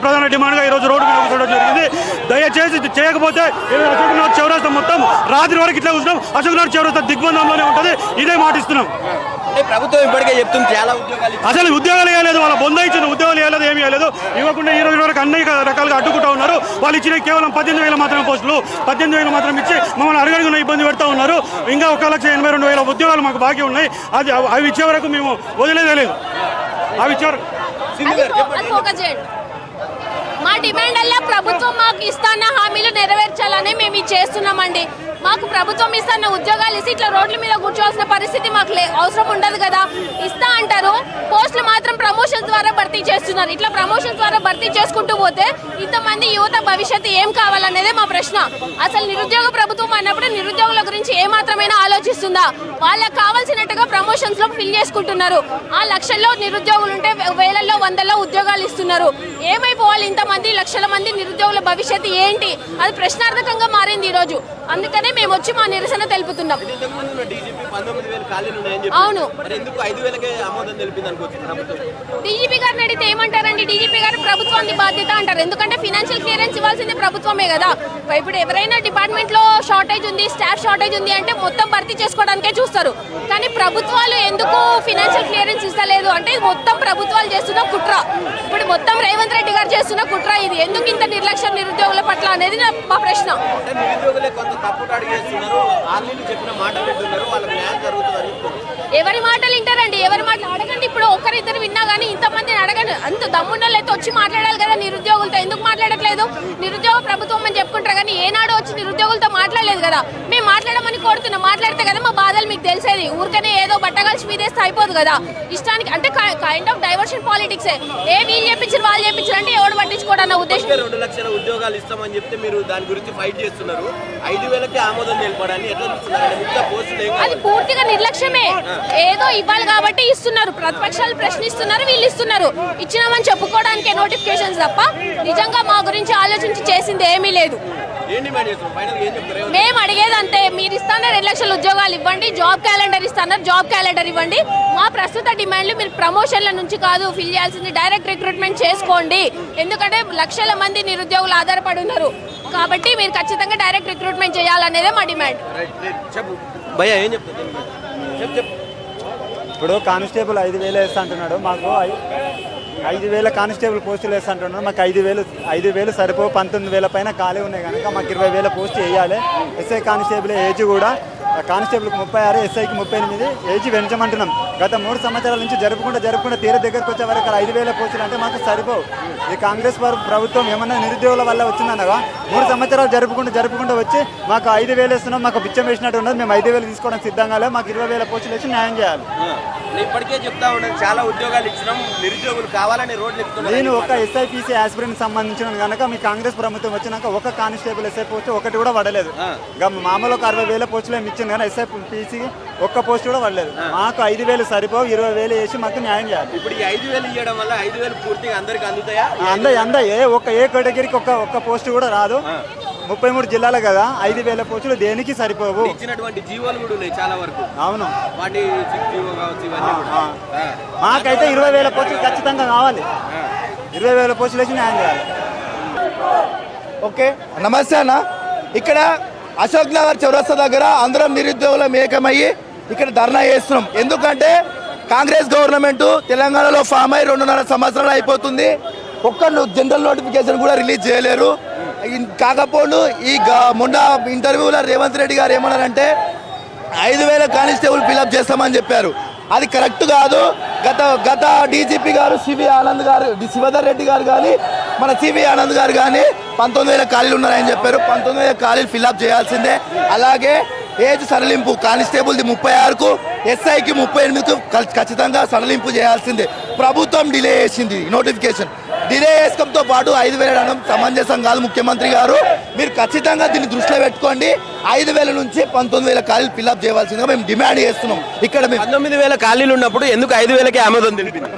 ప్రధాన డిమాండ్గా ఈరోజు రోడ్డు మీద కూర్చోవడం జరిగింది. దయచేసి చేయకపోతే అశోక్ నగర్ చౌరస్తా మొత్తం రాత్రి వరకు ఇట్లా కూర్చున్నాం. అశోక్ నగర్ చౌరస్తా దిగ్బంధంలోనే ఉంటుంది. ఇదే మాటిస్తున్నాం. ప్రభుత్వం ఇప్పటికే చెప్తుంది చాలా ఉద్యోగాలు, అసలు ఉద్యోగాలు ఇవ్వలేదు. వాళ్ళ బొంద ఇచ్చిన ఉద్యోగాలు ఇవ్వలేదు, ఏమి ఇవ్వలేదు. ఇవ్వకుండా ఈ రోజు వరకు అన్ని రకాలుగా అడ్డుకుంటా ఉన్నారు. వాళ్ళు ఇచ్చిన కేవలం 18,000 మాత్రమే పోస్టులు, 18,000 మాత్రం ఇచ్చి మమ్మల్ని అడుగడుగున ఇబ్బంది పెడతా ఉన్నారు. ఇంకా 1,82,000 ఉద్యోగాలు మాకు బాకీ ఉన్నాయి. అవి ఇచ్చే వరకు మేము వదిలేదే లేదు. అవి ఇచ్చే వరకు మా డిమాండ్ అలా ప్రభుత్వం మాకు ఇస్తాన్న హామీలు నెరవేర్చాలని మేము ఇది చేస్తున్నామండి. మాకు ప్రభుత్వం ఇస్తాన్న ఉద్యోగాలు ఇస్తే ఇట్లా రోడ్ల మీద కూర్చోవాల్సిన పరిస్థితి మాకు అవసరం ఉండదు కదా. ఇస్తా అంటారు, పోస్టులు మాత్రం ప్రమోషన్స్ ద్వారా భర్తీ చేస్తున్నారు. ఇట్లా ప్రమోషన్స్ ద్వారా భర్తీ చేసుకుంటూ పోతే ఇంతమంది యువత భవిష్యత్తు ఏం కావాలనేదే మా ప్రశ్న. అసలు నిరుద్యోగ ప్రభుత్వం అన్నప్పుడు నిరుద్యోగుల గురించి ఏ మాత్రమైనా ఆలోచిస్తుందా? వాళ్ళకి కావాల్సినట్టుగా ప్రమోషన్స్ లో ఫిల్ చేసుకుంటున్నారు. ఆ లక్షల్లో నిరుద్యోగులు ఉంటే వేలల్లో వందల్లో ఉద్యోగాలు ఇస్తున్నారు. ఏమైపోవాలి ఇంతమంది లక్షల మంది నిరుద్యోగుల భవిష్యత్తు ఏంటి? అది ప్రశ్నార్థకంగా మారింది ఈ రోజు. అందుకనే మేము వచ్చి మా నిరసన తెలుపుతున్నాం. అవును, డీజీపీ గారిని అడిగితే ఏమంటారండి? డీజీపీ గారు ప్రభుత్వానికి బాధ్యత అంటారు. ఎందుకంటే ఫైనాన్షియల్ క్లియరెన్స్ ఇవ్వాల్సింది ప్రభుత్వమే కదా. ఇప్పుడు ఎవరైనా డిపార్ట్మెంట్ లో షార్టేజ్ ఉంది, స్టాఫ్ షార్టేజ్ ఉంది అంటే మొత్తం భర్తీ చేసుకోవడానికే చూస్తారు. కానీ ప్రభుత్వాలు ఎందుకు ఫైనాన్షియల్ క్లియరెన్స్ ఇస్తలేదు అంటే మొత్తం ప్రభుత్వాలు చేస్తున్న కుట్ర. ఇప్పుడు మొత్తం రేవంత్ రెడ్డి గారు చేస్తున్న కుట్ర ఇది. ఎందుకు ఇంత నిర్లక్ష్యం నిరుద్యోగుల పట్ల అనేది మా ప్రశ్న. ఎవరి మాటలు వింటారండి? ఎవరి మాటలు అడగండి. ఇప్పుడు ఒక్కరిద్దరు విన్నా కానీ ఇంతమందిని అడగండి. అంత దమ్ముండలు అయితే వచ్చి మాట్లాడాలి కదా నిరుద్యోగులతో. ఎందుకు మాట్లాడట్లేదు? నిరుద్యోగ ప్రభుత్వం అని చెప్పుకుంటారు కానీ ఏనాడు వచ్చి నిరుద్యోగులతో మాట్లాడలేదు కదా. మేము మాట్లాడమని కోరుతున్నాం. మాట్లాడితే కదా మా బాధలు మీకు తెలిసేది. ఊరికనే ఏదో బట్టగలిసి మీదేస్తే అయిపోదు కదా. ఇష్టానికి అంటే కైండ్ ఆఫ్ డైవర్షన్ పాలిటిక్స్. ఏ వీళ్ళు చెప్పించారు వాళ్ళు చెప్పించారు అంటే ఎవడు పట్టించుకోవడం ఉద్దేశం. 2 లక్షల ఉద్యోగాలు ఇస్తామని చెప్తే మీరు దాని గురించి ఫైట్ చేస్తున్నారు. 5,000కి ఆమోదం తెలపడాన్ని ఎట్లా చూస్తున్నారు? అది పూర్తిగా నిర్లక్ష్యమే. ఏదో ఇవ్వాలి కాబట్టి ఇస్తున్నారు. ప్రతిపక్షాలు ప్రశ్నిస్తున్నారు, వీళ్ళు ఇస్తున్నారు. ఇచ్చినామని చెప్పుకోవడానికి నోటిఫికేషన్స్ తప్ప నిజంగా మా గురించి ఆలోచించి చేసింది ఏమీ లేదు. మేము అడిగేది అంతే, మీరు ఇస్తాన 2 లక్షల ఉద్యోగాలు ఇవ్వండి, జాబ్ క్యాలెండర్ ఇస్తున్నారు, జాబ్ క్యాలెండర్ ఇవ్వండి. మా ప్రస్తుత డిమాండ్లు మీరు ప్రమోషన్ల నుంచి కాదు ఫిల్ చేయాల్సింది, డైరెక్ట్ రిక్రూట్మెంట్ చేసుకోండి. ఎందుకంటే లక్షల మంది నిరుద్యోగులు ఆధారపడి ఉన్నారు కాబట్టి మీరు ఖచ్చితంగా డైరెక్ట్ రిక్రూట్మెంట్ చేయాలనేదే మా డిమాండ్. ఇప్పుడు కానిస్టేబుల్ 5,000 వేస్తా అంటున్నాడు. మాకు 5,000 కానిస్టేబుల్ పోస్టులు వేస్తా అంటున్నాడు. మాకు 5,000 సరిపో. 19,000 పైన ఖాళీ ఉన్నాయి కనుక మాకు 20,000 పోస్ట్ వేయాలి. ఎస్ఐ కానిస్టేబుల్ ఏజ్ కూడా కానిస్టేబుల్కి 36, ఎస్ఐకి 38 ఏజ్ పెంచమంటున్నాం. గత 3 సంవత్సరాల నుంచి జరుపుకుంటూ తీర దగ్గరకు వచ్చే వరకు 5,000 పోస్టులు అంటే మాకు సరిపోవు. ఈ కాంగ్రెస్ ప్రభుత్వం ఏమన్నా నిరుద్యోగుల వల్ల వచ్చిందనగా 3 సంవత్సరాలు జరుపుకుంటూ వచ్చి మాకు 5,000 ఇస్తున్నాం, మాకు బిచ్చం వేసినట్టు ఉన్నది. మేము 5,000 తీసుకోవడానికి సిద్ధంగా లేదు. మాకు 20,000 పోస్టులు వేసి న్యాయం చేయాలి. ఇప్పటికే చెప్తా ఉన్నాను చాలా ఉద్యోగాలు ఇచ్చినాం, నిరుద్యోగులు కావాలని రోడ్లు ఎక్కుతున్నారు. నేను ఒక ఎస్ఐపిసి ఆస్పిరెంట్ సంబంధించిన కనుక మీ కాంగ్రెస్ ప్రభుత్వం వచ్చినాక ఒక కానిస్టేబుల్ ఎస్ఐ పోస్ట్ ఒకటి కూడా పడలేదు. మామూలు 60,000 పోస్టులు ఏమి ఇచ్చింది కానీ ఎస్ఐపిసికి ఒక్క పోస్ట్ కూడా పడలేదు. మాకు 5,000 సరిపోవు, 20,000 వేసి మాకు న్యాయం చేయాలి. ఇప్పుడు ఈ 5,000 ఇవ్వడం వల్ల 5,000 పూర్తిగా అందరికి అందుతాయా? ఏ కేటగిరీకి ఒక్క పోస్ట్ కూడా రాదు. 33 జిల్లాలు కదా, 5,000 పోస్టులు దేనికి సరిపోవు. ఇచ్చినటువంటి జీవోలు కూడా ఉన్నాయి చాలా వరకు. అవును, వాటి మాకైతే 20,000 పోస్టులు ఖచ్చితంగా కావాలి. 20,000 పోస్టులు వేసి న్యాయం చేయాలి. ఓకే, నమస్తే అన్న. ఇక్కడ అశోక్ నగర్ చౌరస్తా దగ్గర అందరం నిరుద్యోగులం ఏకమయ్యి ఇక్కడ ధర్నా చేస్తున్నాం. ఎందుకంటే కాంగ్రెస్ గవర్నమెంట్ తెలంగాణలో ఫామ్ అయ్యి 2.5 సంవత్సరాలు అయిపోతుంది. ఒక్క జనరల్ నోటిఫికేషన్ కూడా రిలీజ్ చేయలేరు. కాకపోతే ఈ మొన్న ఇంటర్వ్యూలో రేవంత్ రెడ్డి గారు ఏమన్నారంటే 5,000 కానిస్టేబుల్ ఫిలప్ చేస్తామని చెప్పారు. అది కరెక్ట్ కాదు. గత డీజీపీ గారు శివధర్ రెడ్డి గారు కానీ మన సివి ఆనంద్ గారు కానీ 19,000 ఖాళీలు ఉన్నారని చెప్పారు. 19,000 ఖాళీలు ఫిలప్ చేయాల్సిందే. అలాగే ఏజ్ సడలింపు కానిస్టేబుల్ది 36కు, ఎస్ఐకి 38కు ఖచ్చితంగా సడలింపు చేయాల్సిందే. ప్రభుత్వం డిలే చేసింది నోటిఫికేషన్. డిలే చేసుకోవడంతో పాటు 5,000 అనడం సమంజసం కాదు. ముఖ్యమంత్రి గారు మీరు ఖచ్చితంగా దీన్ని దృష్టిలో పెట్టుకోండి. 5,000 నుంచి 19,000 ఖాళీలు ఫిల్అప్ చేయవలసిందిగా మేము డిమాండ్ చేస్తున్నాం. ఇక్కడ 19,000 ఖాళీలు ఉన్నప్పుడు ఎందుకు 5,000కి ఆమోదం తెలిపింది?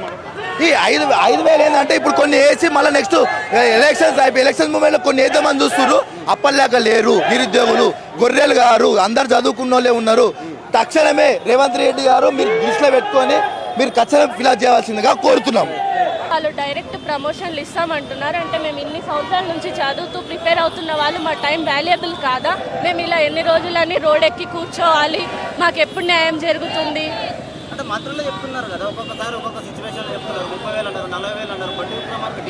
ఈ 5,000 ఏంటంటే ఇప్పుడు కొన్ని వేసి మళ్ళీ నెక్స్ట్ ఎలక్షన్ మూమెంట్లో కొన్ని వేద్దామని చూస్తున్నారు. అప్పటిలాగా లేరు నిరుద్యోగులు, గొర్రెలు గారు అందరు చదువుకున్న వాళ్ళే ఉన్నారు. తక్షణమే రేవంత్ రెడ్డి గారు మీరు దృష్టిలో పెట్టుకొని మీరు ఖచ్చితంగా ఫిల్అప్ చేయవలసిందిగా కోరుతున్నాం. వాళ్ళు డైరెక్ట్ ప్రమోషన్లు ఇస్తామంటున్నారు. అంటే మేము ఇన్ని సంవత్సరాల నుంచి చదువుతూ ప్రిపేర్ అవుతున్న వాళ్ళు మా టైం వాల్యుయబుల్ కాదా? మేము ఇలా ఎన్ని రోజులని రోడ్ ఎక్కి కూర్చోవాలి? మాకు ఎప్పుడు న్యాయం జరుగుతుంది? అంటే మంత్రులు చెప్తున్నారు కదా, ఒక్కొక్కసారి ఒక్కొక్క సిచ్యువేషన్ చెప్తున్నారు. 30,000 అన్నారు, 40,000 అన్నారు.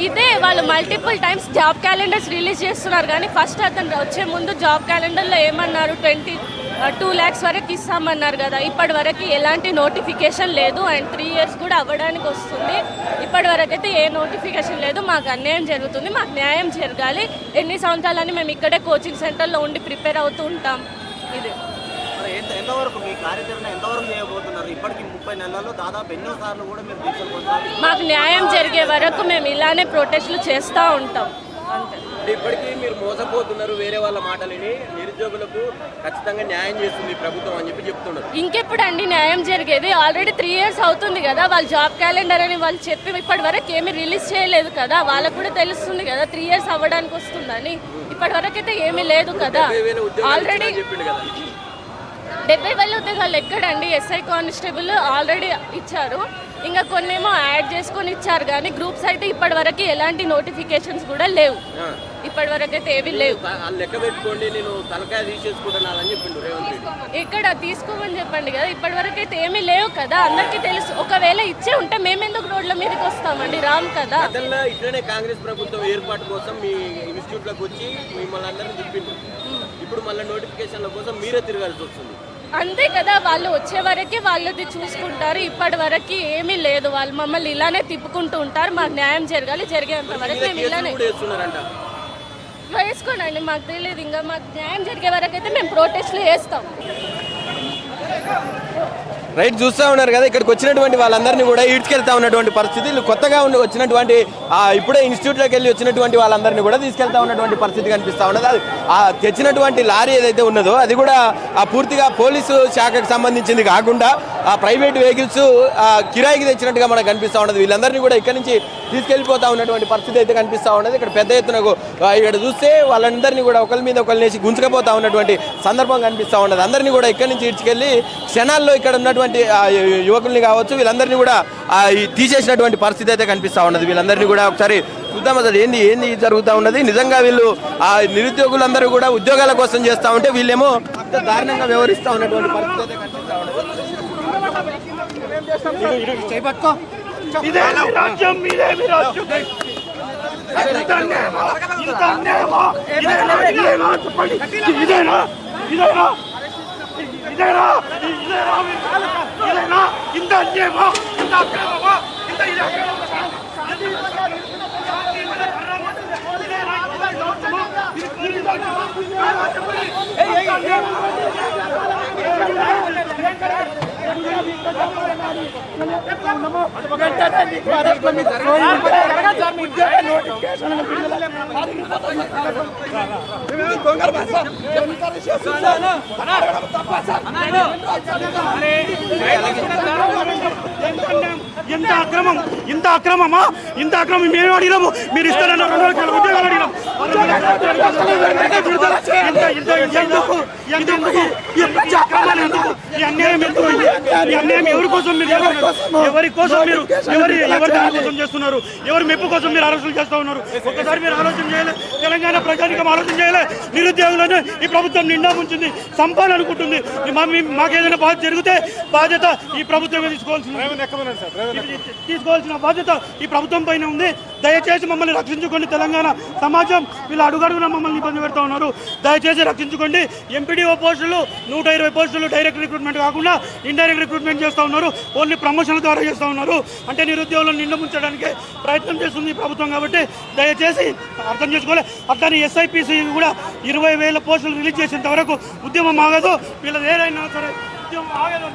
ఇదే వాళ్ళు multiple times job calendars release చేస్తున్నారు. కానీ ఫస్ట్ అతను వచ్చే ముందు జాబ్ క్యాలెండర్లో ఏమన్నారు, 22 lakhs వరకు ఇస్తామన్నారు కదా. ఇప్పటి వరకు ఎలాంటి నోటిఫికేషన్ లేదు. అండ్ 3 years కూడా అవ్వడానికి వస్తుంది. ఇప్పటి వరకు అయితే ఏ నోటిఫికేషన్ లేదు. మాకు అన్యాయం జరుగుతుంది, మాకు న్యాయం జరగాలి. ఎన్ని సంవత్సరాలని మేము ఇక్కడే కోచింగ్ సెంటర్లో ఉండి ప్రిపేర్ అవుతూ ఉంటాం. ఇది ఎంతవరకు మీ కార్యాచరణ ఎంతవరకు చేయబోతున్నారు? ఇప్పటికి 30 నెలల్లో దాదాపు ఎన్నో సార్లు కూడా మీరు తీసుకొని మాకు న్యాయం జరిగే వరకు మేము ఇలానే ప్రొటెస్ట్లు చేస్తూ ఉంటాం. అంతే. ఇప్పటికీ మీరు మోసపోతున్నారు, వేరే వాళ్ళ మాటలని. నిరుద్యోగులకు ఖచ్చితంగా న్యాయం చేస్తుంది ప్రభుత్వం అని చెప్పి చెప్తున్నారు. ఇంకెప్పుడండి న్యాయం జరిగేది? ఆల్రెడీ 3 years అవుతుంది కదా. వాళ్ళు జాబ్ క్యాలెండర్ అని వాళ్ళు చెప్పి ఇప్పటి వరకు ఏమీ రిలీజ్ చేయలేదు కదా. వాళ్ళకు కూడా తెలుస్తుంది కదా 3 years అవ్వడానికి వస్తుందని. ఇప్పటి వరకు అయితే ఏమీ లేదు కదా. ఆల్రెడీ చెప్పిండు కదా. 70,000 ఉద్యోగాలు ఎక్కడండి? ఎస్ఐ కానిస్టేబుల్ ఆల్రెడీ ఇచ్చారు. ఇంకా కొన్నేమో యాడ్ చేసుకొని ఇచ్చారు. కానీ గ్రూప్స్ అయితే ఇప్పటి వరకు ఎలాంటి నోటిఫికేషన్స్ కూడా లేవు. ఇప్పటి వరకు అయితే ఏవి లేవు. లెక్క పెట్టుకోండి, నేను తలకాయ తీసేసుకుంటున్నాను అని చెప్పిండు రేవంత్ రెడ్డి. ఇక్కడ తీసుకోమని చెప్పండి కదా. ఇప్పటి వరకు అయితే ఏమీ లేవు కదా, అందరికీ తెలుసు. ఒకవేళ ఇచ్చే ఉంటే మేమెందుకు రోడ్ల మీదకి వస్తామండి? రామ్ కదా. గతంలో ఇట్లనే కాంగ్రెస్ ప్రభుత్వం ఏర్పాటు కోసం మీ ఇన్స్టిట్యూట్లకు వచ్చి మిమ్మల్ని అందరినీ తిప్పిండు. ఇప్పుడు మళ్ళీ నోటిఫికేషన్ల కోసం మీరే తిరగాల్సి వస్తుంది. అంతే కదా. వాళ్ళు వచ్చే వరకే వాళ్ళది చూసుకుంటారు. ఇప్పటి వరకు ఏమీ లేదు. వాళ్ళు మమ్మల్ని ఇలానే తిప్పుకుంటూ ఉంటారు. మాకు న్యాయం జరగాలి. జరిగేంత వరకు మేము ఇలానే వేసుకోండి. మాకు తెలియదు. ఇంకా మాకు న్యాయం జరిగే వరకు అయితే మేము ప్రొటెస్ట్లు చేస్తాం. రైట్, చూస్తూ ఉన్నారు కదా, ఇక్కడికి వచ్చినటువంటి వాళ్ళందరినీ కూడా ఈడ్చుకెళ్తా ఉన్నటువంటి పరిస్థితి. కొత్తగా వచ్చినటువంటి ఇప్పుడే ఇన్స్టిట్యూట్లోకి వెళ్ళి వచ్చినటువంటి వాళ్ళందరినీ కూడా తీసుకెళ్తా ఉన్నటువంటి పరిస్థితి కనిపిస్తూ ఉన్నది. అది తెచ్చినటువంటి లారీ ఏదైతే ఉన్నదో అది కూడా పూర్తిగా పోలీసు శాఖకు సంబంధించింది కాకుండా ప్రైవేట్ వెహికల్స్ కిరాయికి తెచ్చినట్టుగా మనకు కనిపిస్తూ ఉన్నది. వీళ్ళందరినీ కూడా ఇక్కడి నుంచి తీసుకెళ్లిపోతా ఉన్నటువంటి పరిస్థితి అయితే కనిపిస్తూ ఉన్నది. ఇక్కడ పెద్ద ఎత్తున ఇక్కడ చూస్తే వాళ్ళందరినీ కూడా ఒకరి మీద ఒకరిని వేసి గుంజుకపోతా ఉన్నటువంటి సందర్భం కనిపిస్తూ ఉన్నది. అందరినీ కూడా ఇక్కడి నుంచి ఈడ్చుకెళ్ళి క్షణాల్లో ఇక్కడ ఉన్నటువంటి యువకుల్ని కావచ్చు వీళ్ళందరినీ కూడా తీసేసినటువంటి పరిస్థితి అయితే కనిపిస్తూ ఉన్నది. వీళ్ళందరినీ కూడా ఒకసారి చూద్దాం అసలు ఏంది జరుగుతూ ఉన్నది. నిజంగా వీళ్ళు నిరుద్యోగులందరూ కూడా ఉద్యోగాల కోసం చేస్తూ ఉంటే వీళ్ళేమో దారుణంగా వ్యవహరిస్తూ ఉన్నటువంటి పరిస్థితి అయితే కనిపిస్తూ ఉన్నది. ఇంత అక్రమమా? ఇంత అక్రమం మేము అడిగినాము. మీరు ఇస్తారన్న 2 లక్షల ఉద్యోగాలు అడిగినాం. ఈ అన్యాయం ఎందుకు? ఈ అన్యాయం ఎవరి కోసం మీరు చేస్తున్నారు? ఎవరి కోసం మీరు ఎవరి కోసం చేస్తున్నారు? ఎవరి మెప్పు కోసం మీరు ఆలోచనలు చేస్తూ ఉన్నారు? ఒక్కసారి మీరు ఆలోచన చేయలే. తెలంగాణ ప్రజానికం ఆలోచన చేయలే. నిరుద్యోగులను ఈ ప్రభుత్వం నిండా ముంచింది, సంపాలనుకుంటుంది. మాకేదైనా బాధ జరిగితే బాధ్యత ఈ ప్రభుత్వమే తీసుకోవాల్సిన బాధ్యత ఈ ప్రభుత్వం పైన ఉంది. దయచేసి మమ్మల్ని రక్షించుకోండి. తెలంగాణ సమాజం వీళ్ళు అడుగడుగున మమ్మల్ని ఇబ్బంది పెడతా ఉన్నారు. దయచేసి రక్షించుకోండి. ఎంపీడీఓ పోస్టులు 120 పోస్టులు డైరెక్ట్ రిక్రూట్మెంట్ కాకుండా ఇండైరెక్ట్ రిక్రూట్మెంట్ చేస్తూ ఉన్నారు. ఓన్లీ ప్రమోషన్ల ద్వారా చేస్తూ ఉన్నారు. అంటే నిరుద్యోగులను నిండు ముంచడానికి ప్రయత్నం చేస్తుంది ఈ ప్రభుత్వం. కాబట్టి దయచేసి అర్థం చేసుకోవాలి. అట్లానే ఎస్ఐపిసి కూడా 20,000 పోస్టులు రిలీజ్ చేసేంత వరకు ఉద్యమం ఆగదు. వీళ్ళది ఏదైనా సరే ఉద్యమం ఆగదు.